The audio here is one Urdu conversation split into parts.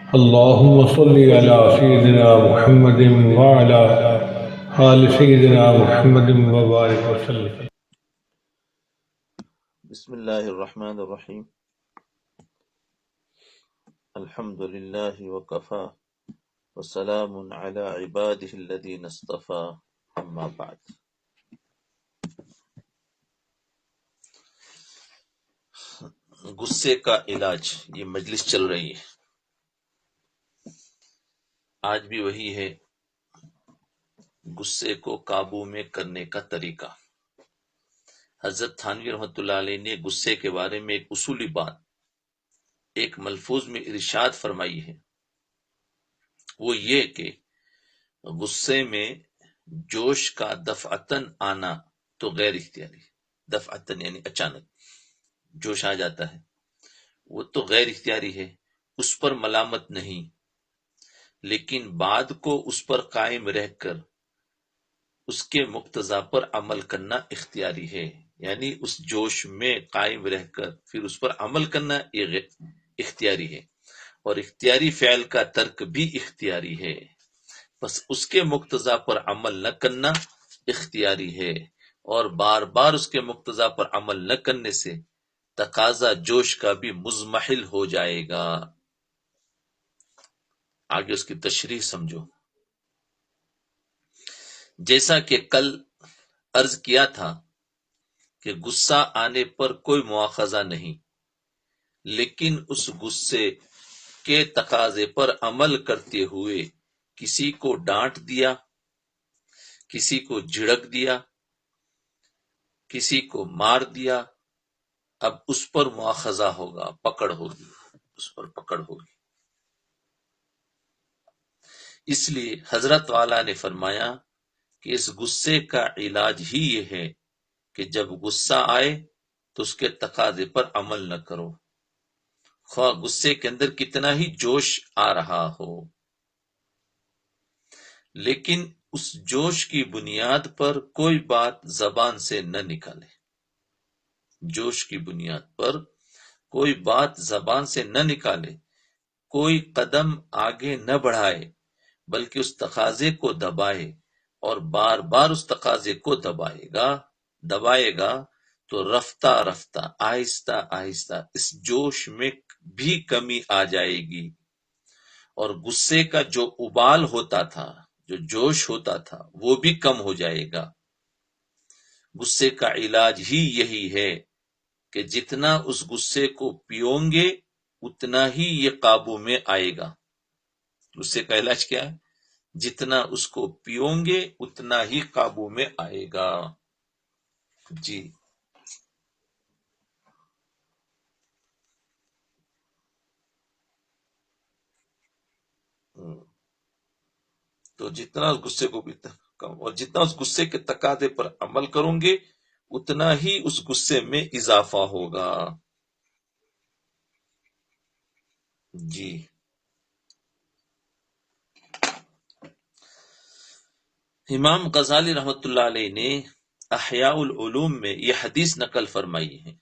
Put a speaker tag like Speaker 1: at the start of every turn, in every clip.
Speaker 1: اللهم صل على سيدنا محمد وعلى آل سيدنا محمد وبارك وسلم.
Speaker 2: بسم اللہ الرحمن الرحیم. الحمد للہ وکفا وسلام علی عبادہ الذین اصطفى. اما بعد. غصے کا علاج، یہ مجلس چل رہی ہے، آج بھی وہی ہے. غصے کو قابو میں کرنے کا طریقہ. حضرت تھانوی رحمۃ اللہ علیہ نے غصے کے بارے میں ایک اصولی بات ایک ملفوظ میں ارشاد فرمائی ہے، وہ یہ کہ غصے میں جوش کا دفعتاً آنا تو غیر اختیاری. دفعتاً یعنی اچانک جوش آ جاتا ہے، وہ تو غیر اختیاری ہے، اس پر ملامت نہیں. لیکن بعد کو اس پر قائم رہ کر اس کے مقتضا پر عمل کرنا اختیاری ہے. یعنی اس جوش میں قائم رہ کر پھر اس پر عمل کرنا یہ اختیاری ہے، اور اختیاری فعل کا ترک بھی اختیاری ہے. بس اس کے مقتضا پر عمل نہ کرنا اختیاری ہے، اور بار بار اس کے مقتضا پر عمل نہ کرنے سے تقاضا جوش کا بھی مزمحل ہو جائے گا. آگے اس کی تشریح سمجھو. جیسا کہ کل عرض کیا تھا کہ غصہ آنے پر کوئی مواخذہ نہیں، لیکن اس غصے کے تقاضے پر عمل کرتے ہوئے کسی کو ڈانٹ دیا، کسی کو جھڑک دیا، کسی کو مار دیا، اب اس پر مواخذہ ہوگا، پکڑ ہوگی، اس پر پکڑ ہوگی. اس لیے حضرت والا نے فرمایا کہ اس غصے کا علاج ہی یہ ہے کہ جب غصہ آئے تو اس کے تقاضے پر عمل نہ کرو، خواہ غصے کے اندر کتنا ہی جوش آ رہا ہو. لیکن اس جوش کی بنیاد پر کوئی بات زبان سے نہ نکالے. جوش کی بنیاد پر کوئی بات زبان سے نہ نکالے، کوئی قدم آگے نہ بڑھائے، بلکہ اس تقاضے کو دبائے، اور بار بار اس تقاضے کو دبائے گا تو رفتہ رفتہ آہستہ آہستہ اس جوش میں بھی کمی آ جائے گی، اور غصے کا جو ابال ہوتا تھا، جو جوش ہوتا تھا، وہ بھی کم ہو جائے گا. غصے کا علاج ہی یہی ہے کہ جتنا اس غصے کو پیویں گے اتنا ہی یہ قابو میں آئے گا. غصے کا علاج کیا ہے؟ جتنا اس کو پیویں گے اتنا ہی قابو میں آئے گا. جی تو جتنا اس غصے کو پیتا کم، اور جتنا اس غصے کے تقاضے پر عمل کروں گے اتنا ہی اس غصے میں اضافہ ہوگا. جی امام غزالی رحمۃ اللہ علیہ نے احیاء العلوم میں یہ حدیث نقل فرمائی ہے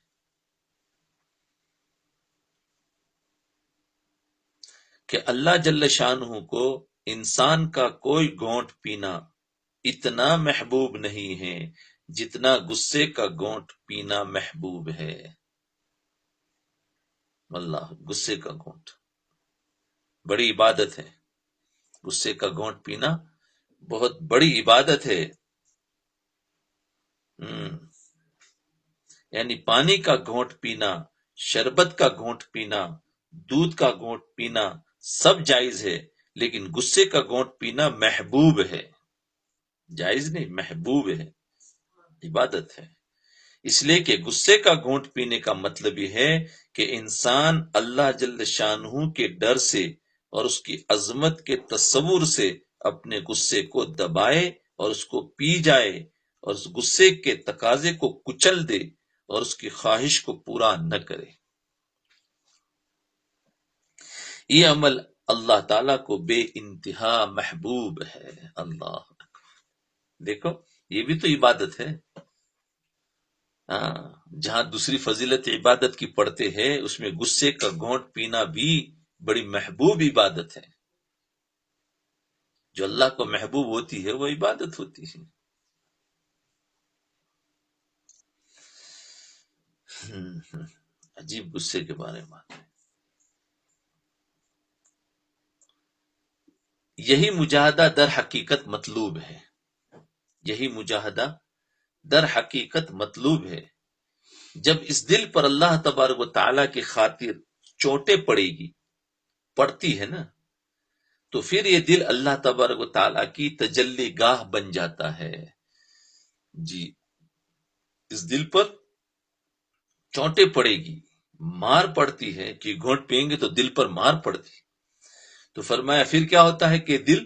Speaker 2: کہ اللہ جل شانہ کو انسان کا کوئی گھونٹ پینا اتنا محبوب نہیں ہے جتنا غصے کا گھونٹ پینا محبوب ہے. اللہ، غصے کا گھونٹ بڑی عبادت ہے. غصے کا گھونٹ پینا بہت بڑی عبادت ہے. یعنی پانی کا گھونٹ پینا، شربت کا گھونٹ پینا، دودھ کا گھونٹ پینا سب جائز ہے، لیکن غصے کا گھونٹ پینا محبوب ہے. جائز نہیں، محبوب ہے، عبادت ہے. اس لیے کہ غصے کا گھونٹ پینے کا مطلب یہ ہے کہ انسان اللہ جل شانہ کے ڈر سے اور اس کی عظمت کے تصور سے اپنے غصے کو دبائے اور اس کو پی جائے، اور اس غصے کے تقاضے کو کچل دے اور اس کی خواہش کو پورا نہ کرے. یہ عمل اللہ تعالیٰ کو بے انتہا محبوب ہے. اللہ دیکھو، یہ بھی تو عبادت ہے. جہاں دوسری فضیلت عبادت کی پڑھتے ہیں اس میں غصے کا گھونٹ پینا بھی بڑی محبوب عبادت ہے. جو اللہ کو محبوب ہوتی ہے وہ عبادت ہوتی ہے. عجیب غصے کے بارے میں. یہی مجاہدہ در حقیقت مطلوب ہے. یہی مجاہدہ در حقیقت مطلوب ہے. جب اس دل پر اللہ تبارک و تعالیٰ کی خاطر چوٹیں پڑے گی، پڑتی ہے نا، تو پھر یہ دل اللہ تبارک و تعالیٰ کی تجلی گاہ بن جاتا ہے. جی، اس دل پر چوٹیں پڑے گی، مار پڑتی ہے کہ گھونٹ پئیں گے تو دل پر مار پڑتی. تو فرمایا پھر کیا ہوتا ہے کہ دل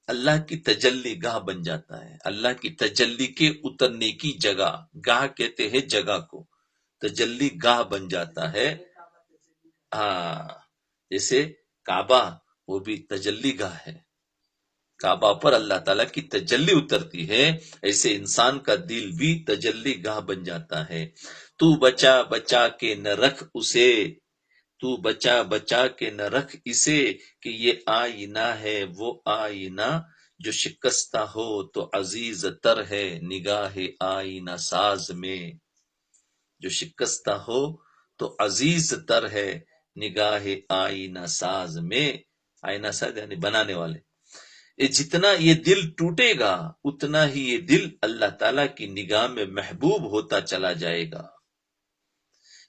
Speaker 2: اللہ کی تجلی گاہ بن جاتا ہے. اللہ کی تجلی کے اترنے کی جگہ، گاہ کہتے ہیں جگہ کو، تجلی گاہ بن جاتا ہے. ہاں، جیسے کعبہ وہ بھی تجلی گاہ ہے، کعبہ پر اللہ تعالیٰ کی تجلی اترتی ہے، ایسے انسان کا دل بھی تجلی گاہ بن جاتا ہے. تو بچا بچا کے نہ رکھ اسے، تو بچا بچا کے نہ رکھ اسے، کہ یہ آئینہ ہے وہ آئینہ جو شکستہ ہو تو عزیز تر ہے نگاہ آئینہ ساز میں. جو شکستہ ہو تو عزیز تر ہے نگاہ آئینہ ساز میں. آئینہ ساز یعنی بنانے والے. جتنا یہ دل ٹوٹے گا اتنا ہی یہ دل اللہ تعالیٰ کی نگاہ میں محبوب ہوتا چلا جائے گا.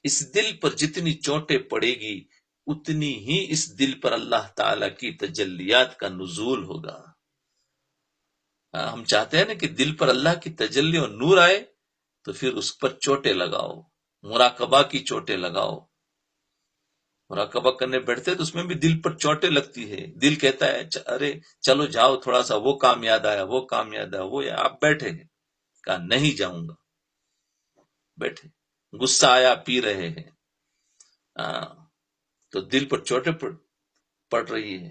Speaker 2: اس دل پر جتنی چوٹیں پڑے گی اتنی ہی اس دل پر اللہ تعالیٰ کی تجلیات کا نزول ہوگا. ہم چاہتے ہیں نا کہ دل پر اللہ کی تجلی اور نور آئے، تو پھر اس پر چوٹیں لگاؤ، مراقبہ کی چوٹیں لگاؤ. مراقبہ کرنے بیٹھتے تو اس میں بھی دل پر چوٹیں لگتی ہے. دل کہتا ہے ارے چلو جاؤ، تھوڑا سا وہ کام یاد آیا، وہ کام یاد آیا، وہ آپ بیٹھے ہیں، کہا نہیں جاؤں گا. بیٹھے، غصہ آیا، پی رہے ہیں، تو دل پر چوٹیں پڑ رہی ہے.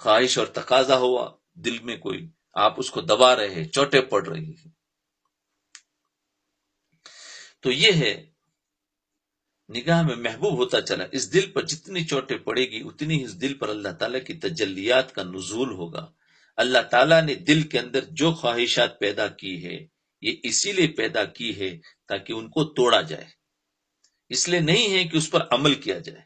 Speaker 2: خواہش اور تقاضا ہوا دل میں کوئی، آپ اس کو دبا رہے ہیں، چوٹیں پڑ رہی ہیں. تو یہ ہے نگاہ میں محبوب ہوتا چلا. اس دل پر جتنی چوٹیں پڑے گی اتنی ہی اس دل پر اللہ تعالیٰ کی تجلیات کا نزول ہوگا. اللہ تعالیٰ نے دل کے اندر جو خواہشات پیدا کی ہے یہ اسی لیے پیدا کی ہے تاکہ ان کو توڑا جائے، اس لیے نہیں ہے کہ اس پر عمل کیا جائے.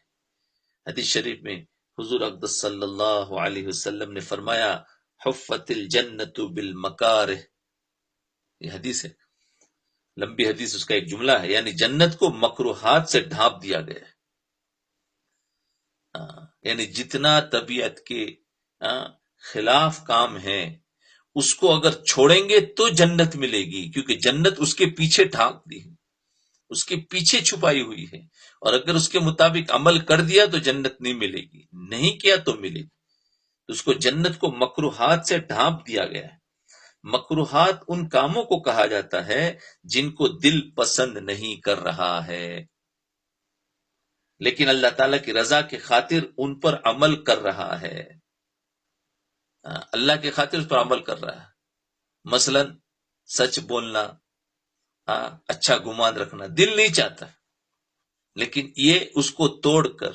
Speaker 2: حدیث شریف میں حضور اقدس صلی اللہ علیہ وسلم نے فرمایا حفت الجنت بالمکارہ. یہ حدیث ہے، لمبی حدیث، اس کا ایک جملہ ہے، یعنی جنت کو مکروہات سے ڈھانپ دیا گیا ہے. یعنی جتنا طبیعت کے خلاف کام ہے اس کو اگر چھوڑیں گے تو جنت ملے گی، کیونکہ جنت اس کے پیچھے ڈھانپ دی ہے، اس کے پیچھے چھپائی ہوئی ہے. اور اگر اس کے مطابق عمل کر دیا تو جنت نہیں ملے گی، نہیں کیا تو ملے گی. اس کو جنت کو مکروہات سے ڈھانپ دیا گیا ہے. مکروہات ان کاموں کو کہا جاتا ہے جن کو دل پسند نہیں کر رہا ہے، لیکن اللہ تعالیٰ کی رضا کی خاطر ان پر عمل کر رہا ہے. اللہ کی خاطر اس پر عمل کر رہا ہے. مثلا سچ بولنا، اچھا گمان رکھنا دل نہیں چاہتا، لیکن یہ اس کو توڑ کر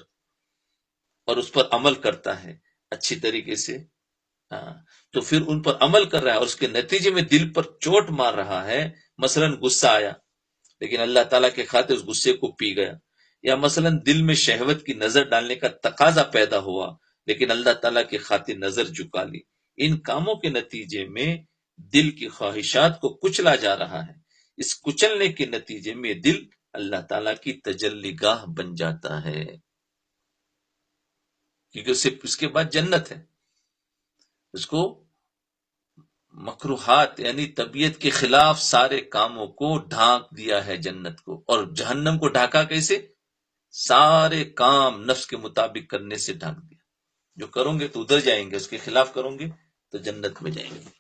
Speaker 2: اور اس پر عمل کرتا ہے اچھی طریقے سے، تو پھر ان پر عمل کر رہا ہے اور اس کے نتیجے میں دل پر چوٹ مار رہا ہے. مثلا غصہ آیا لیکن اللہ تعالیٰ کے خاطر اس غصے کو پی گیا، یا مثلا دل میں شہوت کی نظر ڈالنے کا تقاضا پیدا ہوا لیکن اللہ تعالیٰ کی خاطر نظر جھکا لی. ان کاموں کے نتیجے میں دل کی خواہشات کو کچلا جا رہا ہے. اس کچلنے کے نتیجے میں دل اللہ تعالیٰ کی تجلی گاہ بن جاتا ہے، کیونکہ اس کے بعد جنت ہے. اس کو مکروہات یعنی طبیعت کے خلاف سارے کاموں کو ڈھانک دیا ہے جنت کو. اور جہنم کو ڈھانکا کیسے؟ سارے کام نفس کے مطابق کرنے سے ڈھانک دیا. جو کرو گے تو ادھر جائیں گے، اس کے خلاف کرو گے تو جنت میں جائیں گے.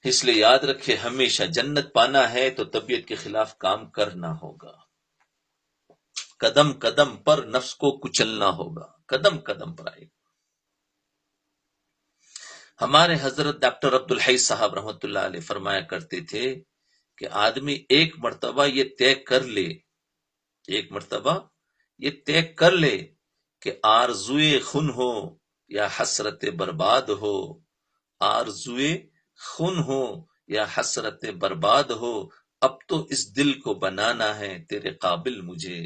Speaker 2: اس لیے یاد رکھے ہمیشہ جنت پانا ہے تو طبیعت کے خلاف کام کرنا ہوگا، قدم قدم پر نفس کو کچلنا ہوگا، قدم قدم پر آئے گا. ہمارے حضرت ڈاکٹر عبدالحی صاحب رحمۃ اللہ علیہ فرمایا کرتے تھے کہ آدمی ایک مرتبہ یہ طے کر لے، ایک مرتبہ یہ طے کر لے کہ آرزوئے خون ہو یا حسرت برباد ہو، آرزوئے خون ہو یا حسرت برباد ہو، اب تو اس دل کو بنانا ہے تیرے قابل مجھے۔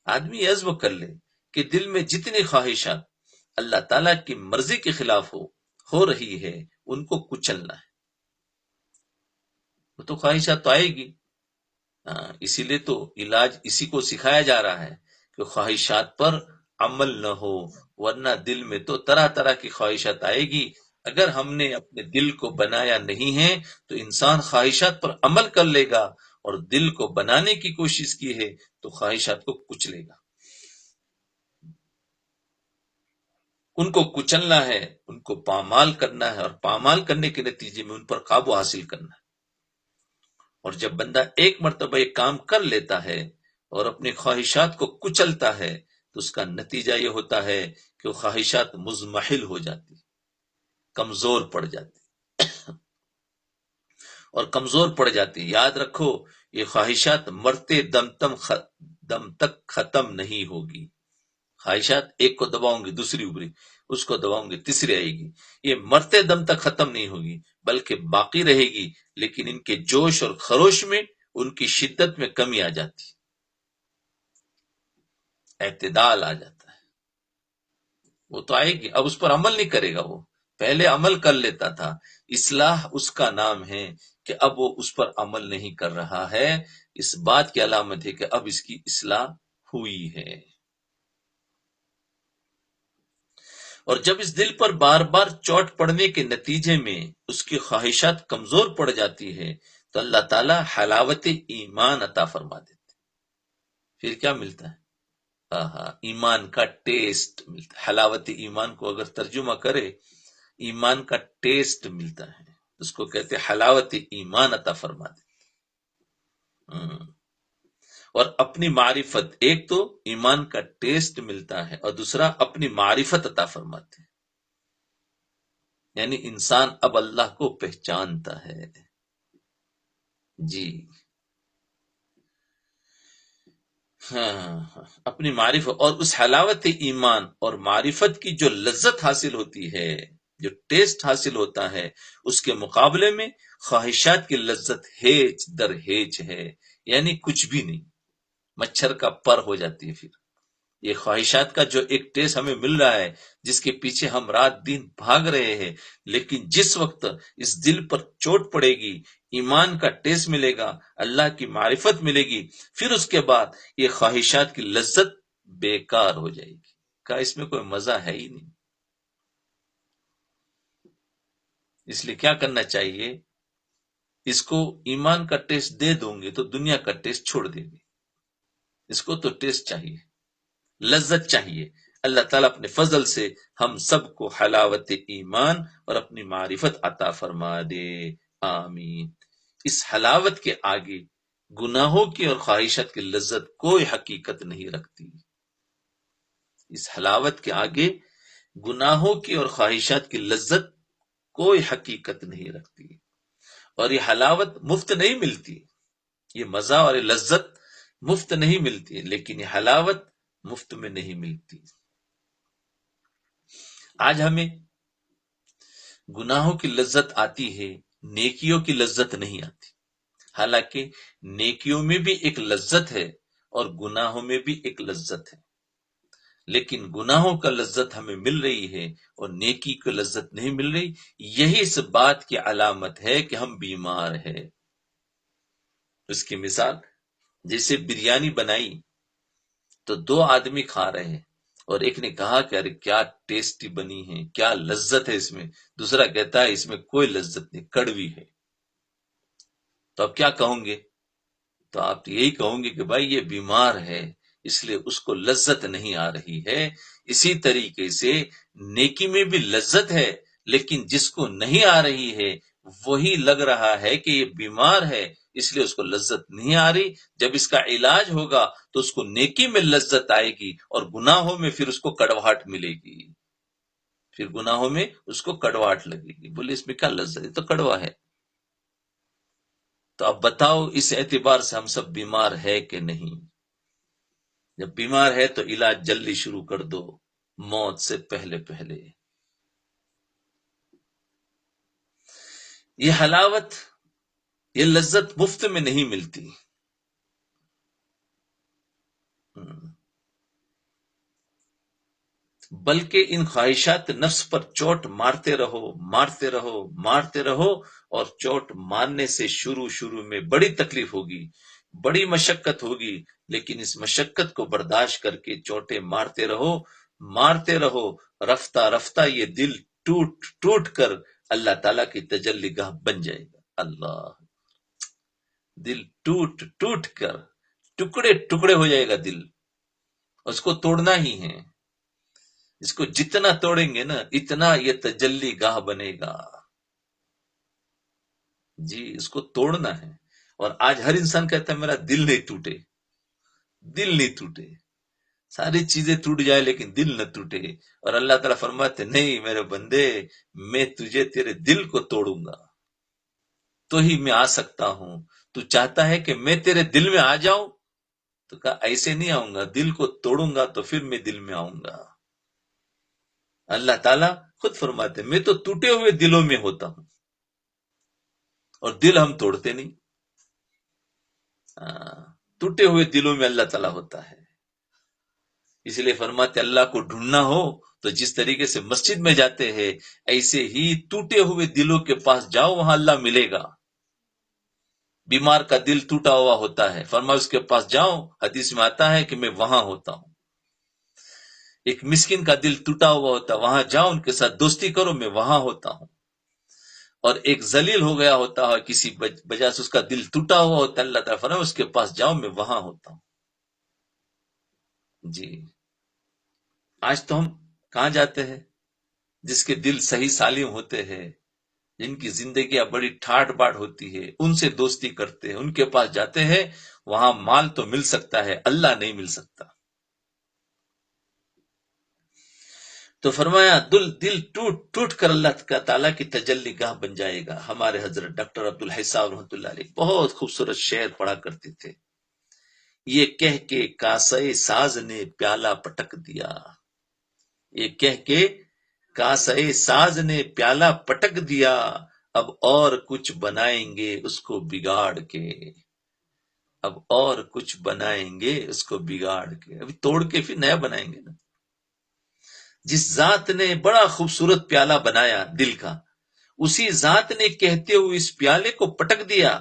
Speaker 2: آدمی عزم کر لے کہ دل میں جتنی خواہشات اللہ تعالیٰ کی مرضی کے خلاف ہو رہی ہے ان کو کچلنا ہے۔ وہ تو خواہشات تو آئے گی، اسی لیے تو علاج اسی کو سکھایا جا رہا ہے کہ خواہشات پر عمل نہ ہو، ورنہ دل میں تو طرح طرح کی خواہشات آئے گی۔ اگر ہم نے اپنے دل کو بنایا نہیں ہے تو انسان خواہشات پر عمل کر لے گا، اور دل کو بنانے کی کوشش کی ہے تو خواہشات کو کچلے گا۔ ان کو کچلنا ہے، ان کو پامال کرنا ہے، اور پامال کرنے کے نتیجے میں ان پر قابو حاصل کرنا ہے۔ اور جب بندہ ایک مرتبہ ایک کام کر لیتا ہے اور اپنی خواہشات کو کچلتا ہے تو اس کا نتیجہ یہ ہوتا ہے کہ وہ خواہشات مزمحل ہو جاتی، کمزور پڑ جاتی، اور کمزور پڑ جاتی۔ یاد رکھو یہ خواہشات مرتے دم تک ختم نہیں ہوگی۔ خواہشات ایک کو دباؤں گی دوسری ابری، اس کو دباؤں گی تیسری آئے گی، یہ مرتے دم تک ختم نہیں ہوگی بلکہ باقی رہے گی، لیکن ان کے جوش اور خروش میں ان کی شدت میں کمی آ جاتی، اعتدال آ جاتا ہے۔ وہ تو آئے گی، اب اس پر عمل نہیں کرے گا، وہ پہلے عمل کر لیتا تھا۔ اصلاح اس کا نام ہے کہ اب وہ اس پر عمل نہیں کر رہا ہے، اس بات کی علامت ہے کہ اب اس کی اصلاح ہوئی ہے۔ اور جب اس دل پر بار بار چوٹ پڑنے کے نتیجے میں اس کی خواہشات کمزور پڑ جاتی ہے تو اللہ تعالیٰ حلاوت ایمان عطا فرما دیتے۔ پھر کیا ملتا ہے؟ ایمان کا ٹیسٹ ملتا ہے۔ حلاوت ایمان کو اگر ترجمہ کرے، ایمان کا ٹیسٹ ملتا ہے، اس کو کہتے ہیں حلاوت ایمان عطا فرما دیتے۔ اور اپنی معرفت، ایک تو ایمان کا ٹیسٹ ملتا ہے اور دوسرا اپنی معرفت عطا فرماتے ہیں، یعنی انسان اب اللہ کو پہچانتا ہے۔ جی اپنی معرفت، اور اس حلاوت ایمان اور معرفت کی جو لذت حاصل ہوتی ہے، جو ٹیسٹ حاصل ہوتا ہے، اس کے مقابلے میں خواہشات کی لذت ہیچ در ہیچ ہے، یعنی کچھ بھی نہیں، مچھر کا پر ہو جاتی ہے۔ پھر یہ خواہشات کا جو ایک ٹیسٹ ہمیں مل رہا ہے، جس کے پیچھے ہم رات دن بھاگ رہے ہیں، لیکن جس وقت اس دل پر چوٹ پڑے گی، ایمان کا ٹیسٹ ملے گا، اللہ کی معرفت ملے گی، پھر اس کے بعد یہ خواہشات کی لذت بیکار ہو جائے گی، کہ اس میں کوئی مزہ ہے ہی نہیں۔ اس لیے کیا کرنا چاہیے؟ اس کو ایمان کا ٹیسٹ دے دوں گے تو دنیا کا ٹیسٹ چھوڑ دیں گے، اس کو تو ٹیسٹ چاہیے، لذت چاہیے۔ اللہ تعالیٰ اپنے فضل سے ہم سب کو حلاوت ایمان اور اپنی معرفت عطا فرما دے، آمین۔ اس حلاوت کے آگے گناہوں کی اور خواہشات کی لذت کوئی حقیقت نہیں رکھتی۔ اس حلاوت کے آگے گناہوں کی اور خواہشات کی لذت کوئی حقیقت نہیں رکھتی، اور یہ حلاوت مفت نہیں ملتی، یہ مزہ اور یہ لذت مفت نہیں ملتی، لیکن یہ حلاوت مفت میں نہیں ملتی۔ آج ہمیں گناہوں کی لذت آتی ہے، نیکیوں کی لذت نہیں آتی، حالانکہ نیکیوں میں بھی ایک لذت ہے اور گناہوں میں بھی ایک لذت ہے، لیکن گناہوں کا لذت ہمیں مل رہی ہے اور نیکی کی لذت نہیں مل رہی۔ یہی اس بات کی علامت ہے کہ ہم بیمار ہیں۔ اس کی مثال، جیسے بریانی بنائی تو دو آدمی کھا رہے ہیں، اور ایک نے کہا کہ ارے کیا ٹیسٹی بنی ہے، کیا لذت ہے اس میں، دوسرا کہتا ہے اس میں کوئی لذت نہیں، کڑوی ہے۔ تو اب کیا کہوں گے؟ تو آپ یہی کہوں گے کہ بھائی یہ بیمار ہے، اس لیے اس کو لذت نہیں آ رہی ہے۔ اسی طریقے سے نیکی میں بھی لذت ہے، لیکن جس کو نہیں آ رہی ہے وہی لگ رہا ہے کہ یہ بیمار ہے، اس لیے اس کو لذت نہیں آ رہی۔ جب اس کا علاج ہوگا تو اس کو نیکی میں لذت آئے گی، اور گناہوں میں پھر اس کو کڑواہٹ ملے گی، پھر گناہوں میں اس کو کڑواہٹ لگے گی، بولے اس میں کیا لذت ہے، تو کڑوا ہے۔ تو اب بتاؤ اس اعتبار سے ہم سب بیمار ہے کہ نہیں؟ جب بیمار ہے تو علاج جلدی شروع کر دو، موت سے پہلے پہلے۔ یہ حلاوت، یہ لذت مفت میں نہیں ملتی، بلکہ ان خواہشات نفس پر چوٹ مارتے رہو، مارتے رہو، مارتے رہو، اور چوٹ مارنے سے شروع میں بڑی تکلیف ہوگی، بڑی مشقت ہوگی، لیکن اس مشقت کو برداشت کر کے چوٹیں مارتے رہو، مارتے رہو، رفتہ رفتہ یہ دل ٹوٹ ٹوٹ کر اللہ تعالیٰ کی تجلی گاہ بن جائے گا۔ اللہ، دل ٹوٹ ٹوٹ کر ٹکڑے ٹکڑے ہو جائے گا دل، اس کو توڑنا ہی ہے، اس کو جتنا توڑیں گے نا اتنا یہ تجلی گاہ بنے گا۔ جی، اس کو توڑنا ہے۔ اور آج ہر انسان کہتا ہے میرا دل نہیں ٹوٹے، دل نہیں ٹوٹے، ساری چیزیں ٹوٹ جائے لیکن دل نہ ٹوٹے۔ اور اللہ تعالیٰ فرماتے نہیں میرے بندے، میں تجھے تیرے دل کو توڑوں گا تو ہی میں آ سکتا ہوں۔ تو چاہتا ہے کہ میں تیرے دل میں آ جاؤں؟ تو کہا ایسے نہیں آؤں گا، دل کو توڑوں گا تو پھر میں دل میں آؤں گا۔ اللہ تعالیٰ خود فرماتے میں تو ٹوٹے ہوئے دلوں میں ہوتا ہوں، اور دل ہم توڑتے نہیں۔ ٹوٹے ہوئے دلوں میں اللہ تعالیٰ ہوتا ہے۔ اس لیے فرماتے اللہ کو ڈھونڈنا ہو تو جس طریقے سے مسجد میں جاتے ہیں ایسے ہی ٹوٹے ہوئے دلوں کے پاس جاؤ، وہاں اللہ ملے گا۔ بیمار کا دل ٹوٹا ہوا ہوتا ہے، فرمایا اس کے پاس جاؤ، حدیث میں آتا ہے کہ میں وہاں ہوتا ہوں۔ ایک مسکین کا دل ٹوٹا ہوا ہوتا ہے، وہاں جاؤ، ان کے ساتھ دوستی کرو، میں وہاں ہوتا ہوں۔ اور ایک ذلیل ہو گیا ہوتا ہے کسی وجہ سے، اس کا دل ٹوٹا ہوا ہوتا ہے، اللہ تعالیٰ فرمایا اس کے پاس جاؤ، میں وہاں ہوتا ہوں۔ جی، آج تو ہم کہاں جاتے ہیں؟ جس کے دل صحیح سالم ہوتے ہیں، جن کی زندگیاں بڑی ٹھاٹ باٹ ہوتی ہے، ان سے دوستی کرتے ہیں، ان کے پاس جاتے ہیں، وہاں مال تو مل سکتا ہے، اللہ نہیں مل سکتا۔ تو فرمایا دل ٹوٹ ٹوٹ کر اللہ تعالیٰ کی تجلی گاہ بن جائے گا۔ ہمارے حضرت ڈاکٹر عبدالحی صاحب رحمۃ اللہ علیہ بہت خوبصورت شعر پڑھا کرتے تھے، یہ کہہ کے کاسے ساز نے پیالہ پٹک دیا، یہ کہہ کے کاسے ساز نے پیالہ پٹک دیا، اب اور کچھ بنائیں گے اس کو بگاڑ کے، اب اور کچھ بنائیں گے اس کو بگاڑ کے، ابھی توڑ کے پھر نیا بنائیں گے نا۔ جس ذات نے بڑا خوبصورت پیالہ بنایا دل کا، اسی ذات نے کہتے ہوئے اس پیالے کو پٹک دیا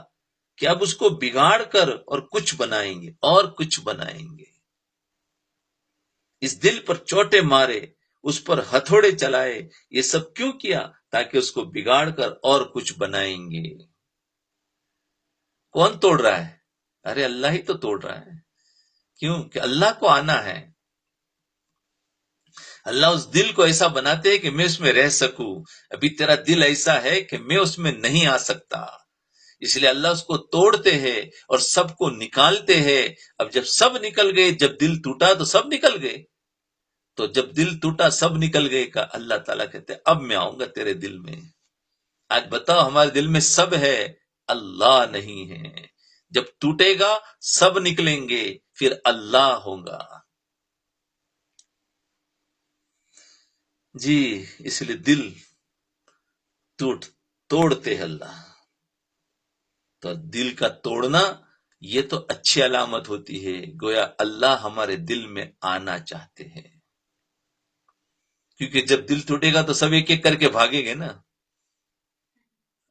Speaker 2: کہ اب اس کو بگاڑ کر اور کچھ بنائیں گے، اور کچھ بنائیں گے۔ اس دل پر چوٹے مارے، اس پر ہتھوڑے چلائے، یہ سب کیوں کیا؟ تاکہ اس کو بگاڑ کر اور کچھ بنائیں گے۔ کون توڑ رہا ہے؟ ارے اللہ ہی تو توڑ رہا ہے۔ کیوں؟ کہ اللہ کو آنا ہے۔ اللہ اس دل کو ایسا بناتے ہیں کہ میں اس میں رہ سکوں۔ ابھی تیرا دل ایسا ہے کہ میں اس میں نہیں آ سکتا، اس لیے اللہ اس کو توڑتے ہیں اور سب کو نکالتے ہیں۔ اب جب سب نکل گئے، جب دل ٹوٹا تو سب نکل گئے، تو جب دل ٹوٹا سب نکل گئے کا اللہ تعالیٰ کہتے ہیں اب میں آؤں گا تیرے دل میں۔ آج بتاؤ ہمارے دل میں سب ہے، اللہ نہیں ہے۔ جب ٹوٹے گا سب نکلیں گے، پھر اللہ ہوگا۔ جی، اس لیے دل توڑتے ہیں اللہ۔ تو دل کا توڑنا یہ تو اچھی علامت ہوتی ہے، گویا اللہ ہمارے دل میں آنا چاہتے ہیں۔ کیونکہ جب دل ٹوٹے گا تو سب ایک ایک کر کے بھاگیں گے نا،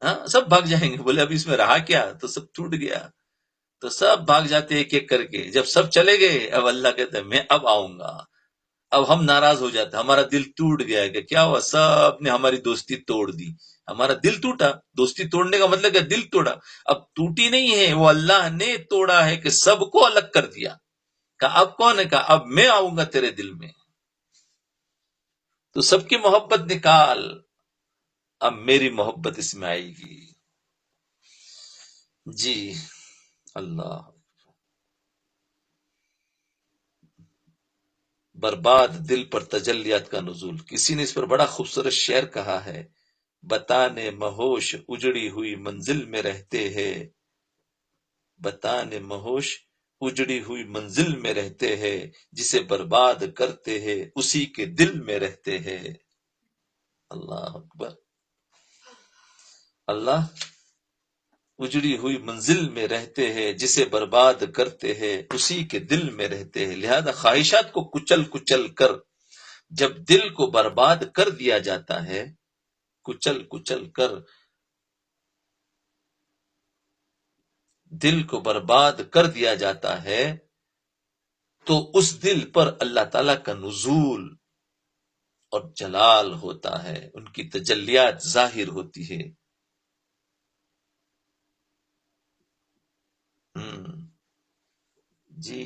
Speaker 2: ہاں سب بھاگ جائیں گے، بولے اب اس میں رہا کیا، تو سب ٹوٹ گیا، تو سب بھاگ جاتے ایک ایک کر کے۔ جب سب چلے گئے اب اللہ کہتا ہے میں اب آؤں گا۔ اب ہم ناراض ہو جاتے، ہمارا دل ٹوٹ گیا کہ کیا ہوا، سب نے ہماری دوستی توڑ دی، ہمارا دل ٹوٹا۔ دوستی توڑنے کا مطلب کہ دل توڑا، اب ٹوٹی نہیں ہے، وہ اللہ نے توڑا ہے کہ سب کو الگ کر دیا۔ کہا اب کون ہے؟ کہا اب میں آؤں گا تیرے دل میں، تو سب کی محبت نکال، اب میری محبت اس میں آئے گی۔ جی اللہ، برباد دل پر تجلیات کا نزول۔ کسی نے اس پر بڑا خوبصورت شعر کہا ہے، بتانے مہوش اجڑی ہوئی منزل میں رہتے ہیں، بتانے مہوش اجڑی ہوئی منزل میں رہتے ہیں، جسے برباد کرتے ہیں اسی کے دل میں رہتے ہیں۔ اللہ اکبر۔ اللہ اجڑی ہوئی منزل میں رہتے ہیں، جسے برباد کرتے ہیں اسی کے دل میں رہتے ہیں۔ لہذا خواہشات کو کچل کچل کر جب دل کو برباد کر دیا جاتا ہے، کچل کچل کر دل کو برباد کر دیا جاتا ہے، تو اس دل پر اللہ تعالی کا نزول اور جلال ہوتا ہے، ان کی تجلیات ظاہر ہوتی ہے۔ جی،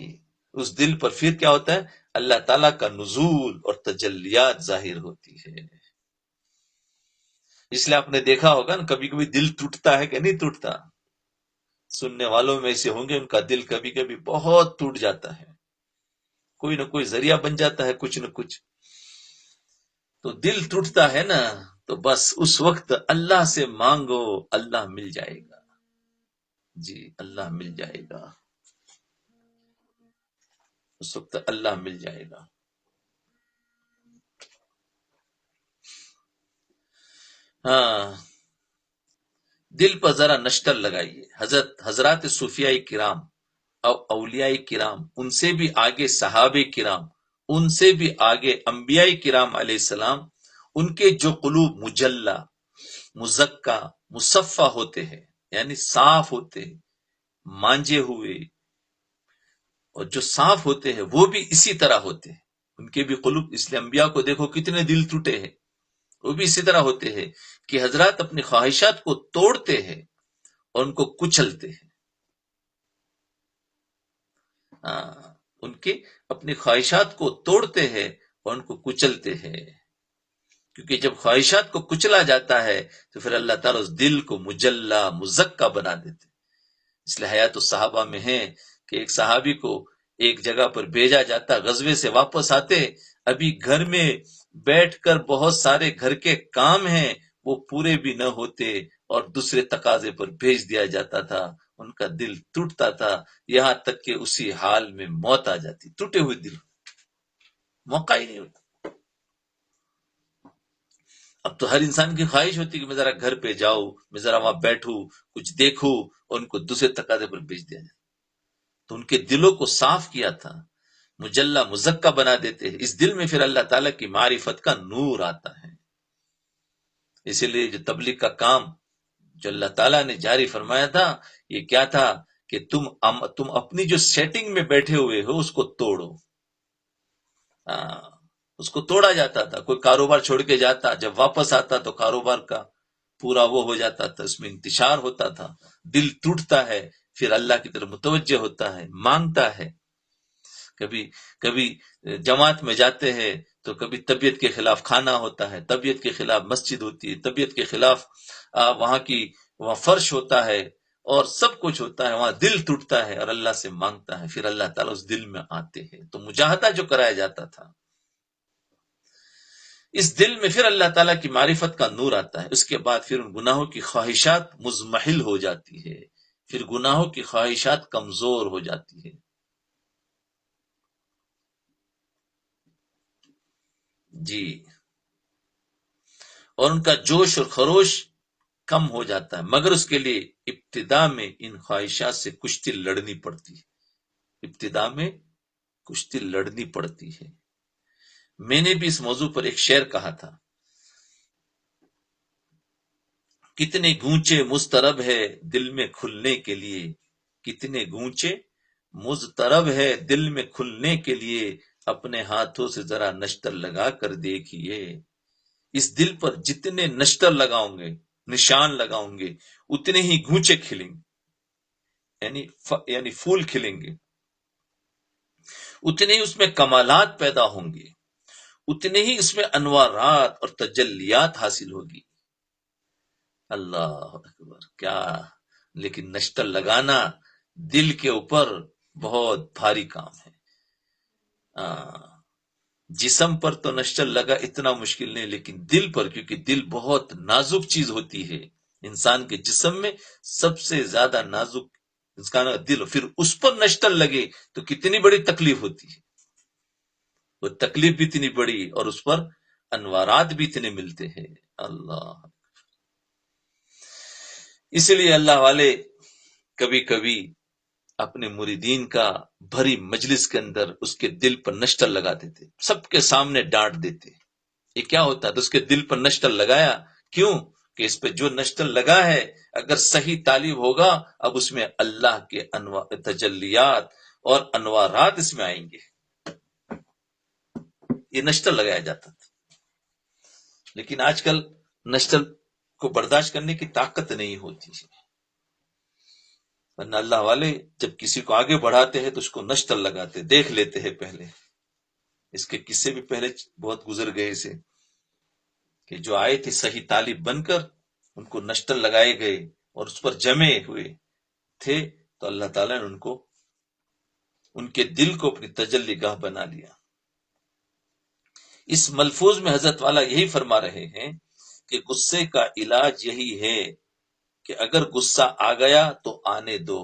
Speaker 2: اس دل پر پھر کیا ہوتا ہے؟ اللہ تعالیٰ کا نزول اور تجلیات ظاہر ہوتی ہے۔ اس لیے آپ نے دیکھا ہوگا نا، کبھی کبھی دل ٹوٹتا ہے کہ نہیں ٹوٹتا؟ سننے والوں میں ایسے ہوں گے ان کا دل کبھی کبھی بہت ٹوٹ جاتا ہے، کوئی نہ کوئی ذریعہ بن جاتا ہے کچھ نہ کچھ، تو دل ٹوٹتا ہے نا، تو بس اس وقت اللہ سے مانگو، اللہ مل جائے گا۔ جی، اللہ مل جائے گا، اس وقت اللہ مل جائے گا۔ ہاں، دل پر ذرا نشتر لگائیے۔ حضرات صوفیاء کرام اور اولیاء کرام، ان سے بھی آگے صحابہ کرام، ان سے بھی آگے انبیاء کرام علیہ السلام، ان کے جو قلوب مجلہ، مزکہ، مصفہ ہوتے ہیں، یعنی صاف ہوتے ہیں، مانجے ہوئے، اور جو صاف ہوتے ہیں وہ بھی اسی طرح ہوتے ہیں، ان کے بھی قلوب، اس لیے انبیاء کو دیکھو کتنے دل ٹوٹے ہیں، وہ بھی اسی طرح ہوتے ہیں کہ حضرات اپنی خواہشات کو توڑتے ہیں اور ان کو کچلتے ہیں۔ ان کی اپنی خواہشات کو توڑتے ہیں اور ان کو کچلتے ہیں، کیونکہ جب خواہشات کو کچلا جاتا ہے تو پھر اللہ تعالیٰ اس دل کو مجلہ، مزکہ بنا دیتے۔ اس لیے حیات الصحابہ میں ہے کہ ایک صحابی کو ایک جگہ پر بھیجا جاتا، غزوے سے واپس آتے، ابھی گھر میں بیٹھ کر بہت سارے گھر کے کام ہیں وہ پورے بھی نہ ہوتے اور دوسرے تقاضے پر بھیج دیا جاتا تھا، ان کا دل ٹوٹتا تھا، یہاں تک کہ اسی حال میں موت آ جاتی، ٹوٹے ہوئے دل، موقع ہی نہیں ہوتا۔ اب تو ہر انسان کی خواہش ہوتی کہ میں ذرا گھر پہ جاؤں، میں ذرا وہاں بیٹھوں، کچھ دیکھوں، اور ان کو دوسرے تقاضے پر بھیج دیا جائے، تو ان کے دلوں کو صاف کیا تھا، مجلہ، مزکہ بنا دیتے ہیں۔ اس دل میں پھر اللہ تعالیٰ کی معرفت کا نور آتا ہے۔ اسی لیے جو تبلیغ کا کام جو اللہ تعالیٰ نے جاری فرمایا تھا، یہ کیا تھا کہ تم اپنی جو سیٹنگ میں بیٹھے ہوئے ہو اس کو توڑو۔ اس کو توڑا جاتا تھا، کوئی کاروبار چھوڑ کے جاتا، جب واپس آتا تو کاروبار کا پورا وہ ہو جاتا تھا، اس میں انتشار ہوتا تھا، دل ٹوٹتا ہے، پھر اللہ کی طرف متوجہ ہوتا ہے، مانگتا ہے۔ کبھی جماعت میں جاتے ہیں تو کبھی طبیعت کے خلاف کھانا ہوتا ہے، طبیعت کے خلاف مسجد ہوتی ہے، طبیعت کے خلاف وہاں فرش ہوتا ہے اور سب کچھ ہوتا ہے، وہاں دل ٹوٹتا ہے اور اللہ سے مانگتا ہے، پھر اللہ تعالیٰ اس دل میں آتے ہیں۔ تو مجاہدہ جو کرایا جاتا تھا، اس دل میں پھر اللہ تعالیٰ کی معرفت کا نور آتا ہے، اس کے بعد پھر ان گناہوں کی خواہشات مزمحل ہو جاتی ہے، پھر گناہوں کی خواہشات کمزور ہو جاتی ہے۔ جی، اور ان کا جوش اور خروش کم ہو جاتا ہے، مگر اس کے لیے ابتدا میں ان خواہشات سے کشتی لڑنی پڑتی ہے، ابتدا میں کشتی لڑنی پڑتی ہے۔ میں نے بھی اس موضوع پر ایک شعر کہا تھا، کتنے گونچے مضطرب ہے دل میں کھلنے کے لیے، کتنے گونچے مضطرب ہے دل میں کھلنے کے لیے، اپنے ہاتھوں سے ذرا نشتر لگا کر دیکھیے۔ اس دل پر جتنے نشتر لگاؤں گے، نشان لگاؤں گے، اتنے ہی گونچے کھلیں گے، یعنی پھول کھلیں گے، اتنے ہی اس میں کمالات پیدا ہوں گے، اتنے ہی اس میں انوارات اور تجلیات حاصل ہوگی۔ اللہ اکبر، کیا لیکن نشتر لگانا دل کے اوپر بہت بھاری کام ہے۔ جسم پر تو نشتر لگا اتنا مشکل نہیں، لیکن دل پر، کیونکہ دل بہت نازک چیز ہوتی ہے، انسان کے جسم میں سب سے زیادہ نازک انسان کا دل پھر اس پر نشتر لگے تو کتنی بڑی تکلیف ہوتی ہے، وہ تکلیف بھی اتنی بڑی اور اس پر انوارات بھی اتنے ملتے ہیں۔ اللہ، اس لیے اللہ والے کبھی کبھی اپنے مریدین کا بھری مجلس کے اندر اس کے دل پر نشتر لگا دیتے، سب کے سامنے ڈانٹ دیتے۔ یہ کیا ہوتا ہے؟ تو اس کے دل پر نشتر لگایا، کیوں کہ اس پہ جو نشتر لگا ہے اگر صحیح تعلیم ہوگا، اب اس میں اللہ کے تجلیات اور انوارات اس میں آئیں گے۔ یہ نشتر لگایا جاتا تھا، لیکن آج کل نشتر کو برداشت کرنے کی طاقت نہیں ہوتی ہے، ورنہ اللہ والے جب کسی کو آگے بڑھاتے ہیں تو اس کو نشتر لگاتے، دیکھ لیتے ہیں پہلے۔ اس کے قصے بھی پہلے بہت گزر گئے سے کہ جو آئے تھے صحیح طالب بن کر، ان کو نشتر لگائے گئے اور اس پر جمے ہوئے تھے، تو اللہ تعالیٰ نے ان کے دل کو اپنی تجلی گاہ بنا لیا۔ اس ملفوظ میں حضرت والا یہی فرما رہے ہیں کہ غصے کا علاج یہی ہے کہ اگر غصہ آ گیا تو آنے دو،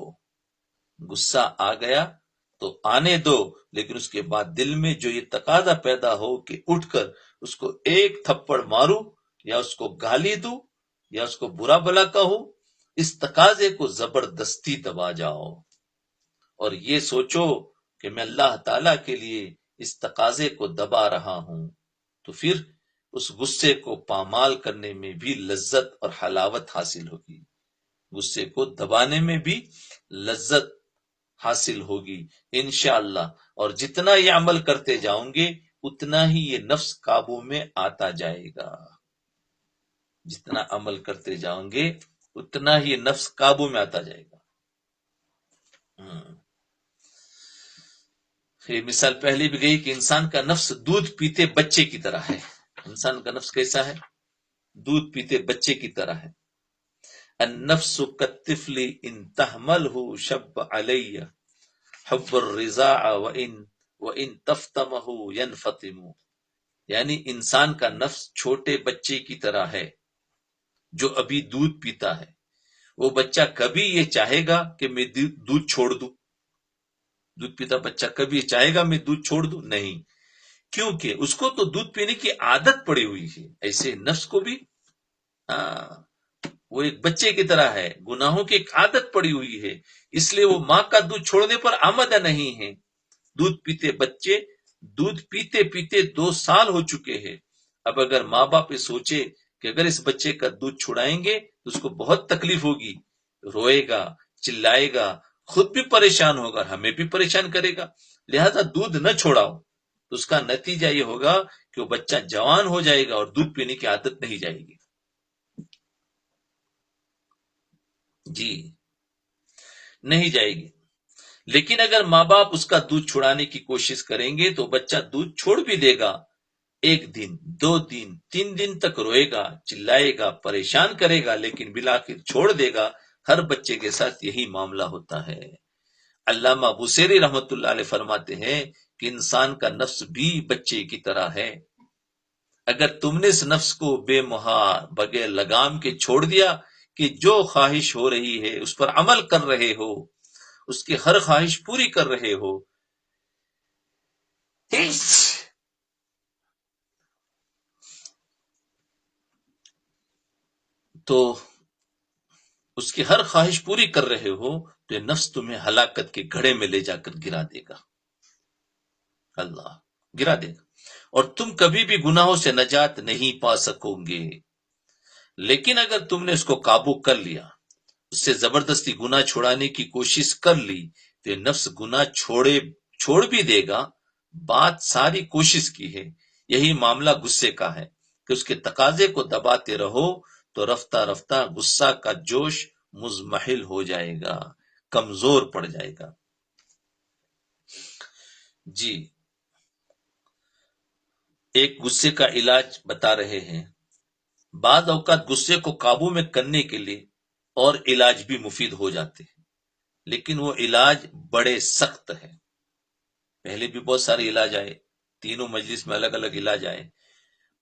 Speaker 2: غصہ آ گیا تو آنے دو، لیکن اس کے بعد دل میں جو یہ تقاضا پیدا ہو کہ اٹھ کر اس کو ایک تھپڑ ماروں یا اس کو گالی دوں یا اس کو برا بھلا کہوں، اس تقاضے کو زبردستی دبا جاؤ اور یہ سوچو کہ میں اللہ تعالی کے لیے اس تقاضے کو دبا رہا ہوں، تو پھر اس غصے کو پامال کرنے میں بھی لذت اور حلاوت حاصل ہوگی، غصے کو دبانے میں بھی لذت حاصل ہوگی انشاءاللہ۔ اور جتنا یہ عمل کرتے جاؤں گے اتنا ہی یہ نفس قابو میں آتا جائے گا، جتنا عمل کرتے جاؤں گے اتنا ہی یہ نفس قابو میں آتا جائے گا۔ یہ مثال پہلے بھی گئی کہ انسان کا نفس دودھ پیتے بچے کی طرح ہے۔ انسان کا نفس کیسا ہے؟ دودھ پیتے بچے کی طرح ہے۔ النفس كالطفل ان تحمله شب علی حب الرضاع وان تفتمه ينفطم، یعنی انسان کا نفس چھوٹے بچے کی طرح ہے جو ابھی دودھ پیتا ہے۔ وہ بچہ کبھی یہ چاہے گا کہ میں دودھ چھوڑ دوں؟ دودھ پیتا بچہ کبھی چاہے گا میں دودھ چھوڑ دوں؟ نہیں، کیونکہ اس کو تو دودھ پینے کی عادت پڑی ہوئی ہے۔ ایسے نفس کو بھی وہ ایک بچے کی طرح ہے، گناہوں کی ایک عادت پڑی ہوئی ہے، اس لیے وہ ماں کا دودھ چھوڑنے پر آمادہ نہیں ہے۔ دودھ پیتے بچے دودھ پیتے پیتے 2 سال ہو چکے ہیں۔ اب اگر ماں باپ یہ سوچے کہ اگر اس بچے کا دودھ چھڑائیں گے تو اس کو بہت تکلیف ہوگی، روئے گا، چلائے گا، خود بھی پریشان ہوگا، ہمیں بھی پریشان کرے گا، لہذا دودھ نہ چھوڑاؤ، تو اس کا نتیجہ یہ ہوگا کہ وہ بچہ جوان ہو جائے گا اور دودھ پینے کی عادت نہیں جائے گی۔ جی نہیں جائے گی۔ لیکن اگر ماں باپ اس کا دودھ چھڑانے کی کوشش کریں گے تو بچہ دودھ چھوڑ بھی دے گا، 1 دن 2 دن 3 دن تک روئے گا، چلائے گا، پریشان کرے گا، لیکن بالآخر چھوڑ دے گا۔ ہر بچے کے ساتھ یہی معاملہ ہوتا ہے۔ علامہ بوصیری رحمت اللہ علیہ فرماتے ہیں کہ انسان کا نفس بھی بچے کی طرح ہے، اگر تم نے اس نفس کو بے مہار بغیر لگام کے چھوڑ دیا کہ جو خواہش ہو رہی ہے اس پر عمل کر رہے ہو، اس کی ہر خواہش پوری کر رہے ہو، تو اس کی ہر خواہش پوری کر رہے ہو تو یہ نفس تمہیں ہلاکت کے گھڑے میں لے جا کر گرا دے گا، اللہ گرا دے گا، اور تم کبھی بھی گناہوں سے نجات نہیں پا سکو گے۔ لیکن اگر تم نے اس کو قابو کر لیا، اس سے زبردستی گناہ چھوڑانے کی کوشش کر لی، تو یہ نفس گناہ چھوڑ بھی دے گا، بات ساری کوشش کی ہے۔ یہی معاملہ غصے کا ہے کہ اس کے تقاضے کو دباتے رہو تو رفتہ رفتہ غصہ کا جوش مزمحل ہو جائے گا، کمزور پڑ جائے گا۔ جی ایک غصے کا علاج بتا رہے ہیں۔ بعض اوقات غصے کو قابو میں کرنے کے لیے اور علاج بھی مفید ہو جاتے ہیں، لیکن وہ علاج بڑے سخت ہے۔ پہلے بھی بہت سارے علاج آئے، تینوں مجلس میں الگ الگ علاج آئے،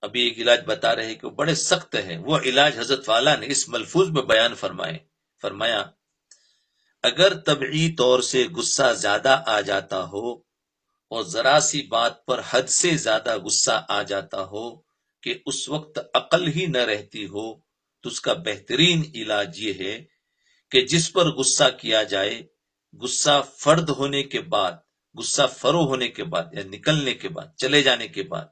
Speaker 2: ابھی ایک علاج بتا رہے ہیں کہ وہ بڑے سخت ہے۔ وہ علاج حضرت والا نے اس ملفوظ میں بیان فرمایا اگر طبعی طور سے غصہ زیادہ آ جاتا ہو اور ذرا سی بات پر حد سے زیادہ غصہ آ جاتا ہو کہ اس وقت عقل ہی نہ رہتی ہو، تو اس کا بہترین علاج یہ ہے کہ جس پر غصہ کیا جائے، غصہ فرد ہونے کے بعد، غصہ فرو ہونے کے بعد یا نکلنے کے بعد، چلے جانے کے بعد،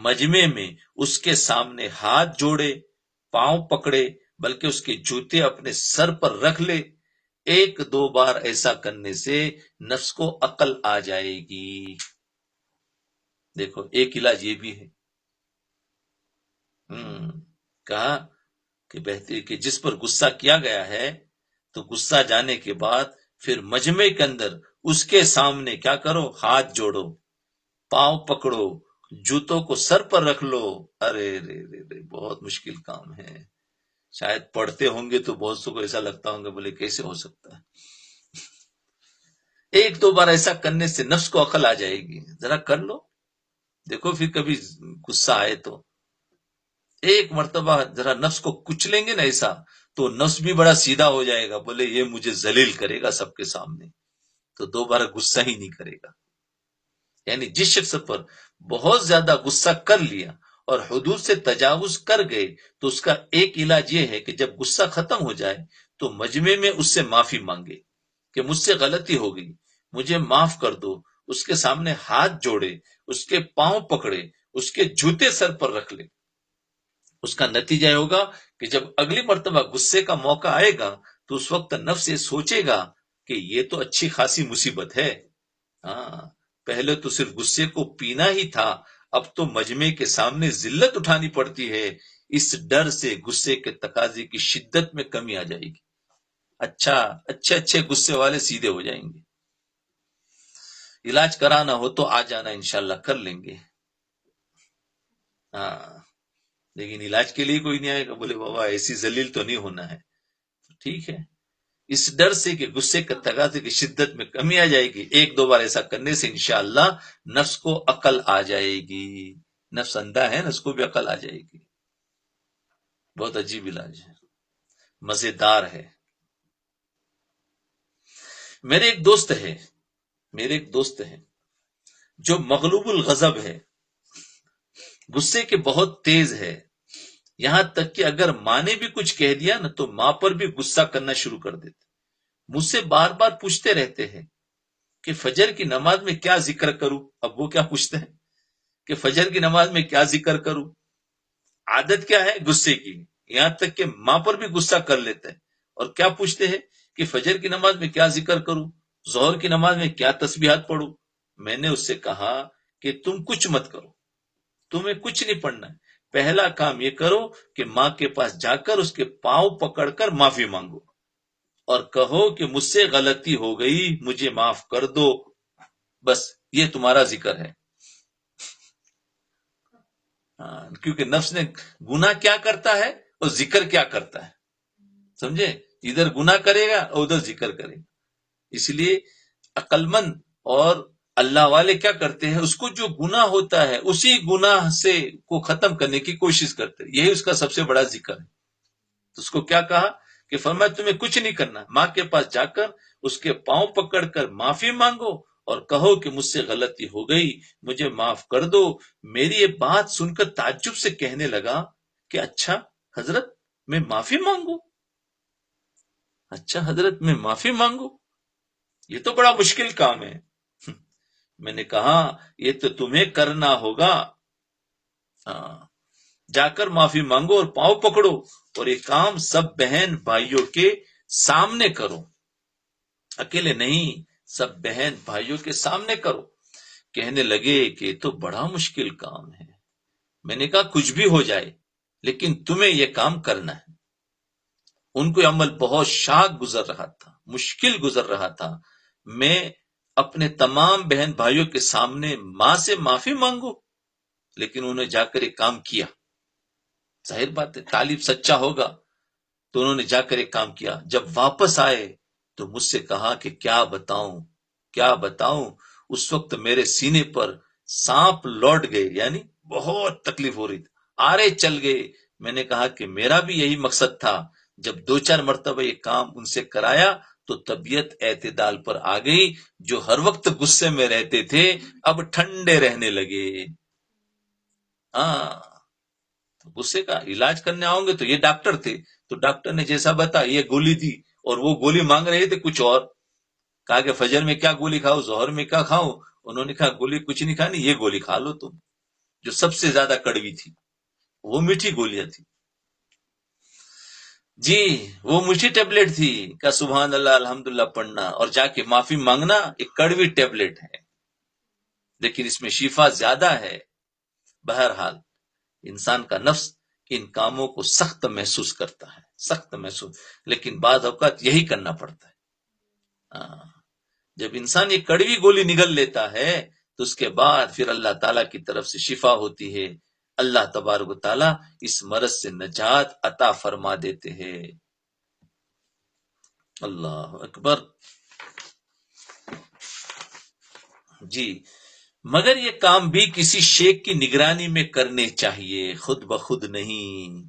Speaker 2: مجمع میں اس کے سامنے ہاتھ جوڑے، پاؤں پکڑے، بلکہ اس کے جوتے اپنے سر پر رکھ لے۔ ایک دو بار ایسا کرنے سے نفس کو عقل آ جائے گی۔ دیکھو ایک علاج یہ بھی ہے۔ کہا کہ بہتر کہ جس پر غصہ کیا گیا ہے تو غصہ جانے کے بعد پھر مجمع کے اندر اس کے سامنے کیا کرو، ہاتھ جوڑو، پاؤں پکڑو، جوتوں کو سر پر رکھ لو۔ ارے رے رے رے، بہت مشکل کام ہے۔ شاید پڑھتے ہوں گے تو بہت سو کو ایسا لگتا ہوں گے بولے کیسے ہو سکتا ہے۔ ایک دو بار ایسا کرنے سے نفس کو عقل آ جائے گی۔ ذرا کر لو، دیکھو پھر کبھی غصہ آئے تو ایک مرتبہ ذرا نفس کو کچلیں گے نا ایسا، تو نفس بھی بڑا سیدھا ہو جائے گا، بولے یہ مجھے ذلیل کرے گا سب کے سامنے، تو دوبارہ غصہ ہی نہیں کرے گا۔ یعنی جس شخص پر بہت زیادہ غصہ کر لیا اور حدود سے تجاوز کر گئے، تو اس کا ایک علاج یہ ہے کہ جب غصہ ختم ہو جائے تو مجمع میں اس سے معافی مانگے کہ مجھ سے غلطی ہو گئی، مجھے معاف کر دو، اس کے سامنے ہاتھ جوڑے، اس کے پاؤں پکڑے، اس کے جوتے سر پر رکھ لے۔ اس کا نتیجہ ہوگا کہ جب اگلی مرتبہ غصے کا موقع آئے گا تو اس وقت نفس یہ سوچے گا کہ یہ تو اچھی خاصی مصیبت ہے۔ پہلے تو صرف غصے کو پینا ہی تھا، اب تو مجمع کے سامنے ذلت اٹھانی پڑتی ہے۔ اس ڈر سے غصے کے تقاضے کی شدت میں کمی آ جائے گی۔ اچھے غصے والے سیدھے ہو جائیں گے۔ علاج کرانا ہو تو آ جانا، انشاءاللہ کر لیں گے۔ لیکن علاج کے لیے کوئی نہیں آئے گا، بولے بابا ایسی ذلیل تو نہیں ہونا ہے۔ ٹھیک ہے، اس ڈر سے کہ غصے کے تقاضے کی شدت میں کمی آ جائے گی، ایک دو بار ایسا کرنے سے انشاءاللہ نفس کو عقل آ جائے گی۔ نفس اندھا ہے، نفس کو بھی عقل آ جائے گی۔ بہت عجیب علاج ہے، مزیدار ہے۔ میرے ایک دوست ہے جو مغلوب الغضب ہے، غصے کے بہت تیز ہے، یہاں تک کہ اگر ماں نے بھی کچھ کہہ دیا نا تو ماں پر بھی غصہ کرنا شروع کر دیتے۔ مجھ سے بار بار پوچھتے رہتے ہیں کہ فجر کی نماز میں کیا ذکر کروں۔ اب وہ کیا پوچھتے ہیں کہ فجر کی نماز میں کیا ذکر کروں۔ عادت کیا ہے غصے کی، یہاں تک کہ ماں پر بھی غصہ کر لیتے ہیں، اور کیا پوچھتے ہیں کہ فجر کی نماز میں کیا ذکر کروں، ظہر کی نماز میں کیا تسبیحات پڑھوں۔ میں نے اس سے کہا کہ تم کچھ مت کرو، تمہیں کچھ نہیں پڑھنا ہے۔ پہلا کام یہ کرو کہ ماں کے پاس جا کر اس کے پاؤں پکڑ کر معافی مانگو اور کہو کہ مجھ سے غلطی ہو گئی، مجھے معاف کر دو۔ بس یہ تمہارا ذکر ہے۔ کیونکہ نفس نے گناہ کیا کرتا ہے اور ذکر کیا کرتا ہے، سمجھے؟ ادھر گناہ کرے گا اور ادھر ذکر کرے گا۔ اس لیے عقل مند اور اللہ والے کیا کرتے ہیں، اس کو جو گناہ ہوتا ہے اسی گناہ سے کو ختم کرنے کی کوشش کرتے ہیں، یہی اس کا سب سے بڑا ذکر ہے۔ تو اس کو کیا کہا کہ فرمایا تمہیں کچھ نہیں کرنا، ماں کے پاس جا کر اس کے پاؤں پکڑ کر معافی مانگو اور کہو کہ مجھ سے غلطی ہو گئی، مجھے معاف کر دو۔ میری یہ بات سن کر تعجب سے کہنے لگا کہ اچھا حضرت میں معافی مانگوں، اچھا حضرت میں معافی مانگوں، یہ تو بڑا مشکل کام ہے۔ میں نے کہا یہ تو تمہیں کرنا ہوگا، جا کر معافی مانگو اور پاؤں پکڑو، اور یہ کام سب بہن بھائیوں کے سامنے کرو، اکیلے نہیں، سب بہن بھائیوں کے سامنے کرو۔ کہنے لگے کہ یہ تو بڑا مشکل کام ہے۔ میں نے کہا کچھ بھی ہو جائے لیکن تمہیں یہ کام کرنا ہے۔ ان کو عمل بہت شاق گزر رہا تھا، مشکل گزر رہا تھا۔ میں اپنے تمام بہن بھائیوں کے سامنے ماں سے معافی مانگو، لیکن انہوں نے جا کر ایک کام کیا۔ ظاہر بات ہے طالب سچا ہوگا تو انہوں نے جا کر ایک کام کیا۔ جب واپس آئے تو مجھ سے کہا کہ کیا بتاؤں، اس وقت میرے سینے پر سانپ لوٹ گئے، یعنی بہت تکلیف ہو رہی تھی، آرے چل گئے۔ میں نے کہا کہ میرا بھی یہی مقصد تھا، جب دو چار مرتبہ یہ کام ان سے کرایا تو طبیعت اعتدال پر آ گئی. جو ہر وقت غصے میں رہتے تھے اب ٹھنڈے رہنے لگے. ہاں، غصے کا علاج کرنے آؤں گے تو یہ ڈاکٹر تھے، تو ڈاکٹر نے جیسا بتا یہ گولی دی، اور وہ گولی مانگ رہے تھے کچھ اور. کہا کہ فجر میں کیا گولی کھاؤ، ظہر میں کیا کھاؤ؟ انہوں نے کہا گولی کچھ نہیں کھانی، یہ گولی کھا لو تم، جو سب سے زیادہ کڑوی تھی. وہ میٹھی گولیاں تھی جی، وہ میٹھی ٹیبلٹ تھی. کا سبحان اللہ الحمدللہ پڑھنا اور جا کے معافی مانگنا ایک کڑوی ٹیبلٹ ہے، لیکن اس میں شفا زیادہ ہے. بہرحال انسان کا نفس ان کاموں کو سخت محسوس کرتا ہے، سخت محسوس، لیکن بعض اوقات یہی کرنا پڑتا ہے. جب انسان یہ کڑوی گولی نگل لیتا ہے تو اس کے بعد پھر اللہ تعالیٰ کی طرف سے شفا ہوتی ہے. اللہ تبارک و تعالیٰ اس مرض سے نجات عطا فرما دیتے ہیں. اللہ اکبر. جی، مگر یہ کام بھی کسی شیخ کی نگرانی میں کرنے چاہیے، خود بخود نہیں،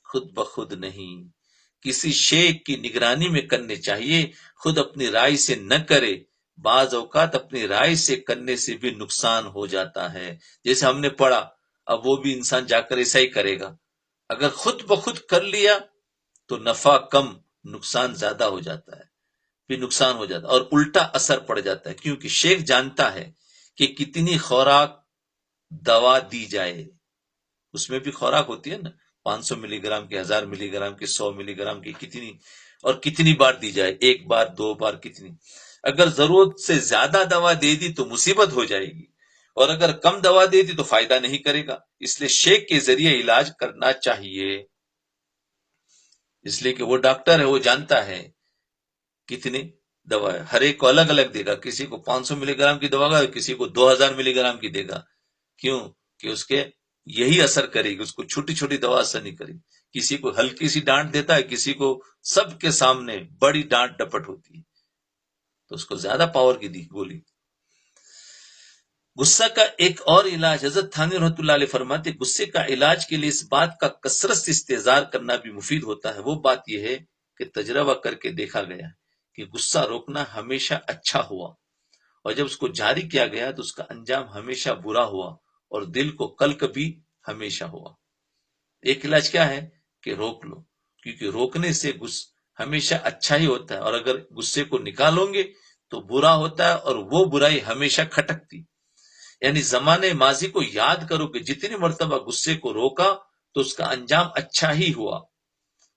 Speaker 2: خود بخود نہیں. کسی شیخ کی نگرانی میں کرنے چاہیے، خود اپنی رائے سے نہ کرے. بعض اوقات اپنی رائے سے کرنے سے بھی نقصان ہو جاتا ہے. جیسے ہم نے پڑھا، اب وہ بھی انسان جا کر ایسا ہی کرے گا. اگر خود بخود کر لیا تو نفع کم، نقصان زیادہ ہو جاتا ہے، پھر نقصان ہو جاتا ہے اور الٹا اثر پڑ جاتا ہے. کیونکہ شیخ جانتا ہے کہ کتنی خوراک دوا دی جائے. اس میں بھی خوراک ہوتی ہے نا، 500 ملی گرام کی، 1000 ملی گرام کی، 100 ملی گرام کی، کتنی اور کتنی بار دی جائے، ایک بار، 2 بار، کتنی. اگر ضرورت سے زیادہ دوا دے دی تو مصیبت ہو جائے گی، اور اگر کم دوا دے دی تو فائدہ نہیں کرے گا. اس لیے شیخ کے ذریعے علاج کرنا چاہیے، اس لیے کہ وہ ڈاکٹر ہے، وہ جانتا ہے کتنی دوا ہے. ہر ایک کو الگ الگ دے گا، کسی کو 500 ملی گرام کی دوا گا، کسی کو 2000 ملی گرام کی دے گا. کیوں؟ کہ اس کے یہی اثر کرے گی، اس کو چھوٹی چھوٹی دوا اثر نہیں کرے گی. کسی کو ہلکی سی ڈانٹ دیتا ہے، کسی کو سب کے سامنے بڑی ڈانٹ ڈپٹ ہوتی ہے، تو اس کو زیادہ پاور کی دی گولی. غصہ کا ایک اور علاج، حضرت تھانوی رحمۃ اللہ علیہ فرماتے غصے کا علاج کے لیے اس بات کا کثرت سے استحضار کرنا بھی مفید ہوتا ہے. وہ بات یہ ہے کہ تجربہ کر کے دیکھا گیا کہ غصہ روکنا ہمیشہ اچھا ہوا، اور جب اس کو جاری کیا گیا تو اس کا انجام ہمیشہ برا ہوا، اور دل کو کلک بھی ہمیشہ ہوا. ایک علاج کیا ہے کہ روک لو، کیونکہ روکنے سے ہمیشہ اچھا ہی ہوتا ہے، اور اگر غصے کو نکالو گے تو برا ہوتا ہے، اور وہ برائی ہمیشہ کھٹکتی. یعنی زمانے ماضی کو یاد کرو کہ جتنی مرتبہ غصے کو روکا تو اس کا انجام اچھا ہی ہوا.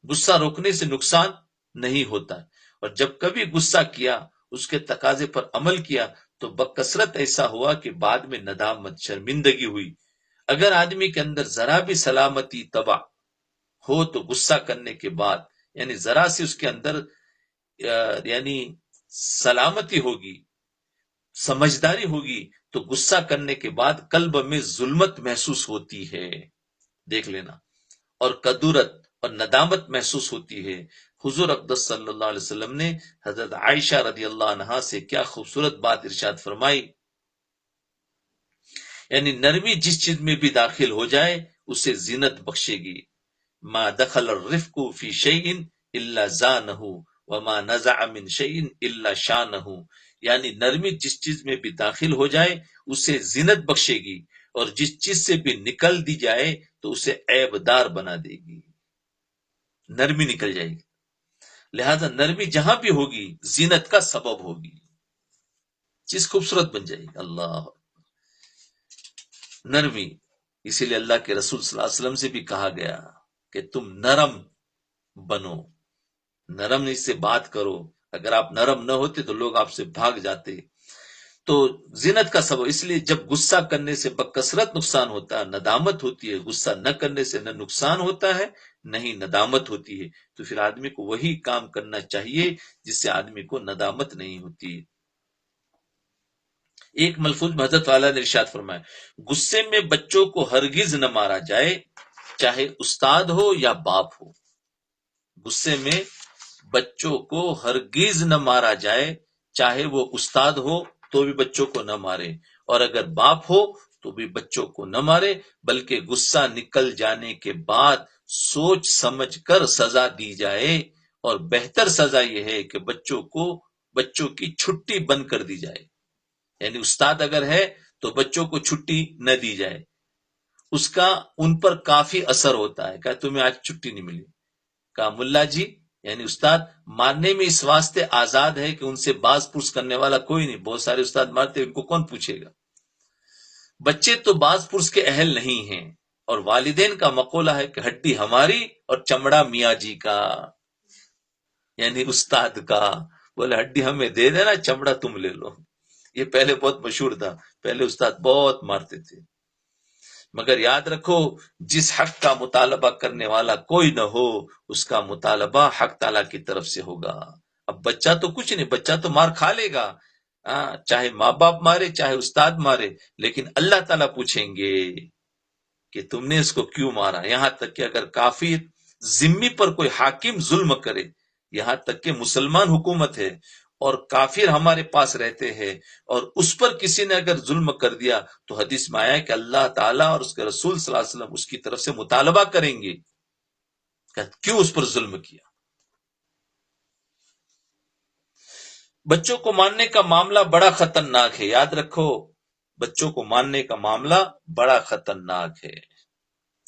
Speaker 2: غصہ روکنے سے نقصان نہیں ہوتا ہے، اور جب کبھی غصہ کیا، اس کے تقاضے پر عمل کیا، تو بکثرت ایسا ہوا کہ بعد میں ندامت، شرمندگی ہوئی. اگر آدمی کے اندر ذرا بھی سلامتی طبع ہو تو غصہ کرنے کے بعد، یعنی ذرا سی اس کے اندر یعنی سلامتی ہوگی، سمجھداری ہوگی، تو غصہ کرنے کے بعد قلب میں ظلمت محسوس ہوتی ہے، دیکھ لینا، اور کدورت اور ندامت محسوس ہوتی ہے. حضور اقدس صلی اللہ علیہ وسلم نے حضرت عائشہ رضی اللہ عنہا سے کیا خوبصورت بات ارشاد فرمائی. یعنی نرمی جس چیز میں بھی داخل ہو جائے اسے زینت بخشے گی. ما دخل الرفق فی شیء الا زانہ وما نزع من شیء الا شانہ. یعنی نرمی جس چیز میں بھی داخل ہو جائے اسے زینت بخشے گی، اور جس چیز سے بھی نکل دی جائے تو اسے عیب دار بنا دے گی. نرمی نکل جائے گی، لہذا نرمی جہاں بھی ہوگی زینت کا سبب ہوگی، چیز خوبصورت بن جائے گی. اللہ نرمی، اسی لیے اللہ کے رسول صلی اللہ علیہ وسلم سے بھی کہا گیا کہ تم نرم بنو، نرم سے بات کرو. اگر آپ نرم نہ ہوتے تو لوگ آپ سے بھاگ جاتے. تو زینت کا سبب، اس لیے جب غصہ کرنے سے بکثرت نقصان ہوتا ہے، ندامت ہوتی ہے. غصہ نہ کرنے سے نہ نقصان ہوتا ہے نہ ہی ندامت ہوتی ہے. تو پھر آدمی کو وہی کام کرنا چاہیے جس سے آدمی کو ندامت نہیں ہوتی. ایک ملفوظ میں حضرت والا نے ارشاد فرمایا غصے میں بچوں کو ہرگز نہ مارا جائے، چاہے استاد ہو یا باپ ہو. غصے میں بچوں کو ہرگز نہ مارا جائے، چاہے وہ استاد ہو تو بھی بچوں کو نہ مارے، اور اگر باپ ہو تو بھی بچوں کو نہ مارے، بلکہ غصہ نکل جانے کے بعد سوچ سمجھ کر سزا دی جائے، اور بہتر سزا یہ ہے کہ بچوں کی چھٹی بند کر دی جائے. یعنی استاد اگر ہے تو بچوں کو چھٹی نہ دی جائے، اس کا ان پر کافی اثر ہوتا ہے. کہ تمہیں آج چھٹی نہیں ملی، کہا ملا جی یعنی استاد مارنے میں اس واسطے آزاد ہے کہ ان سے باز پرس کرنے والا کوئی نہیں. بہت سارے استاد مارتے ان کو کون پوچھے گا. بچے تو باز پرس کے اہل نہیں ہیں، اور والدین کا مقولہ ہے کہ ہڈی ہماری اور چمڑا میاں جی کا، یعنی استاد کا. بولے ہڈی ہمیں دے دینا، چمڑا تم لے لو. یہ پہلے بہت مشہور تھا، پہلے استاد بہت مارتے تھے. مگر یاد رکھو جس حق کا مطالبہ کرنے والا کوئی نہ ہو، اس کا مطالبہ حق تعالیٰ کی طرف سے ہوگا. اب بچہ تو کچھ نہیں، بچہ تو مار کھا لے گا، چاہے ماں باپ مارے چاہے استاد مارے، لیکن اللہ تعالیٰ پوچھیں گے کہ تم نے اس کو کیوں مارا. یہاں تک کہ اگر کافر ذمہ پر کوئی حاکم ظلم کرے، یہاں تک کہ مسلمان حکومت ہے اور کافر ہمارے پاس رہتے ہیں، اور اس پر کسی نے اگر ظلم کر دیا تو حدیث میں آیا کہ اللہ تعالیٰ اور اس کے رسول صلی اللہ علیہ وسلم اس کی طرف سے مطالبہ کریں گے کہ کیوں اس پر ظلم کیا. بچوں کو ماننے کا معاملہ بڑا خطرناک ہے. یاد رکھو بچوں کو ماننے کا معاملہ بڑا خطرناک ہے.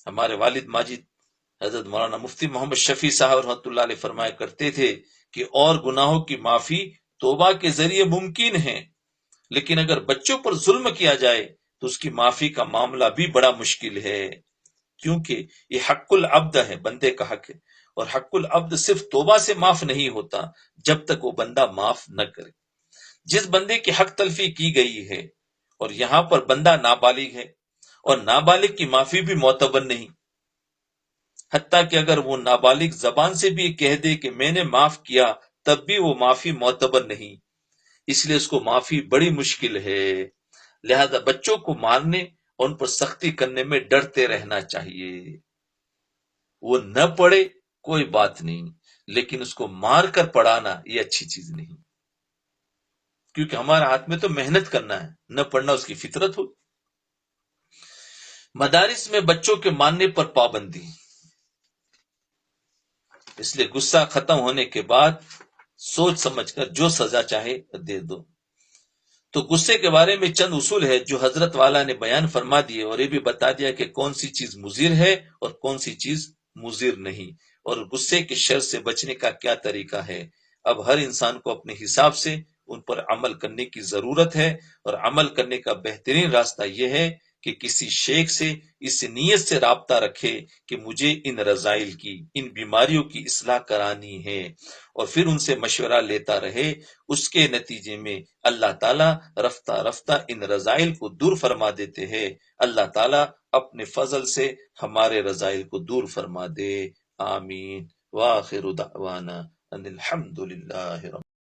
Speaker 2: ہمارے والد ماجد حضرت مولانا مفتی محمد شفیع صاحب رحمۃ اللہ علیہ فرمایا کرتے تھے کہ اور گناہوں کی معافی توبہ کے ذریعے ممکن ہے، لیکن اگر بچوں پر ظلم کیا جائے تو اس کی معافی کا معاملہ بھی بڑا مشکل ہے، کیونکہ یہ حق العبد ہے، بندے کا حق ہے، اور حق العبد صرف توبہ سے معاف نہیں ہوتا جب تک وہ بندہ معاف نہ کرے. جس بندے کی حق تلفی کی گئی ہے اور یہاں پر بندہ نابالغ ہے، اور نابالغ کی معافی بھی معتبر نہیں، حتیٰ کہ اگر وہ نابالغ زبان سے بھی کہہ دے کہ میں نے معاف کیا تب بھی وہ معافی معتبر نہیں، اس لیے اس کو معافی بڑی مشکل ہے. لہذا بچوں کو مارنے اور ان پر سختی کرنے میں ڈرتے رہنا چاہیے. وہ نہ پڑھے کوئی بات نہیں، لیکن اس کو مار کر پڑھانا یہ اچھی چیز نہیں، کیونکہ ہمارے ہاتھ میں تو محنت کرنا ہے، نہ پڑھنا اس کی فطرت ہو. مدارس میں بچوں کے ماننے پر پابندی، اس لیے غصہ ختم ہونے کے بعد سوچ سمجھ کر جو سزا چاہے دے دو. تو غصے کے بارے میں چند اصول ہے جو حضرت والا نے بیان فرما دیے، اور یہ بھی بتا دیا کہ کون سی چیز مضر ہے اور کون سی چیز مضر نہیں، اور غصے کے شر سے بچنے کا کیا طریقہ ہے. اب ہر انسان کو اپنے حساب سے ان پر عمل کرنے کی ضرورت ہے، اور عمل کرنے کا بہترین راستہ یہ ہے کہ کسی شیخ سے اس نیت سے رابطہ رکھے کہ مجھے ان رذائل کی، ان بیماریوں کی اصلاح کرانی ہے، اور پھر ان سے مشورہ لیتا رہے. اس کے نتیجے میں اللہ تعالیٰ رفتہ رفتہ ان رذائل کو دور فرما دیتے ہیں. اللہ تعالیٰ اپنے فضل سے ہمارے رذائل کو دور فرما دے. آمین. وآخر دعوانا ان الحمد للہ رب